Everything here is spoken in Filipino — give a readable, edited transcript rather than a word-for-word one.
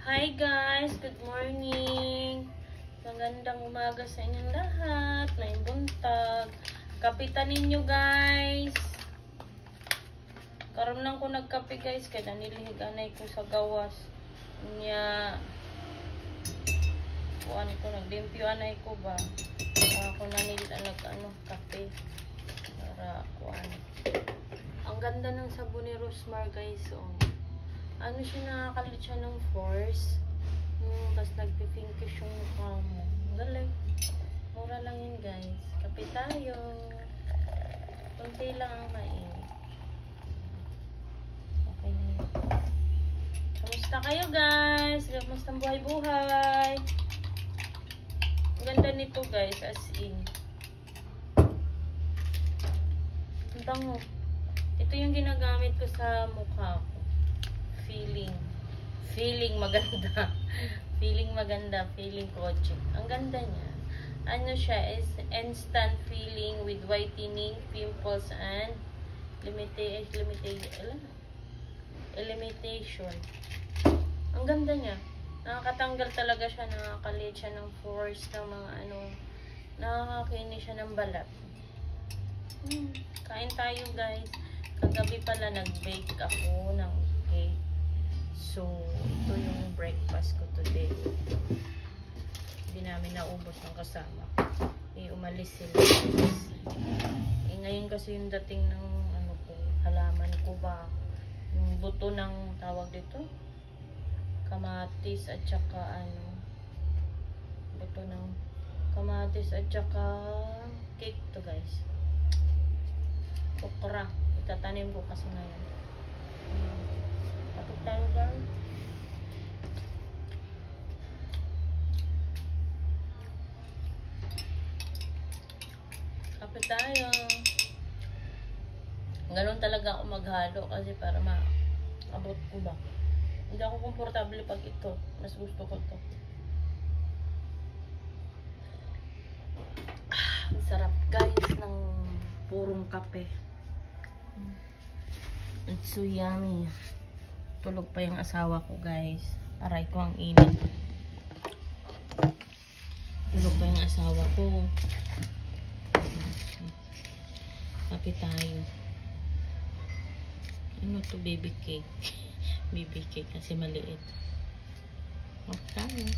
Hi guys! Good morning! Magandang umaga sa inyong lahat. May buntag. Kapitan ninyo guys. Karon lang ko nagkape guys. Kaya nilihiganay ko sa gawas. Nya kuan ko naglimpyo anay ko ba. Ako na kape. Para kuan. Ang ganda ng sabon ni Rosmar guys. Oh. Ano siya, nakakalit siya ng force. Tapos nagpipinkish yung mukha mo. Galing. Mura lang yun guys. Kape tayo. Kunti lang ang mainit. Okay na yun. Kamusta kayo guys? Kamusta ang buhay-buhay? Ang ganda nito guys. As in. Ang bango. Ito yung ginagamit ko sa mukha ko. Feeling maganda. Feeling kotse. Ang ganda niya. Ano siya is instant feeling with whitening, pimples, and elimination. Ang ganda niya. Nakakatanggal talaga siya, nakakalit siya ng force ng mga nakakakinis siya ng balat. Kain tayo guys. Kagabi pala nag-bake ako ng cake. So, ito yung breakfast ko today. Hindi namin naubos ng kasama. Umalis sila. Ngayon kasi yung dating ng halaman ko ba. Yung buto ng tawag dito. Kamatis at saka buto ng kamatis at saka cake to guys. Okra. Itatanim ko kasi ngayon. Kapag tayo guys. Kapag tayo. Ganun talaga ako maghalo kasi para maabot ko ba. Hindi ako komportable pag ito. Mas gusto ko to. Ang sarap guys ng purong kape. It's so yummy. Tulog pa yung asawa ko guys. Aray ko ang init. Tulog pa yung asawa ko. Kape tayo. Ano to, baby cake? Baby cake kasi maliit. Okay.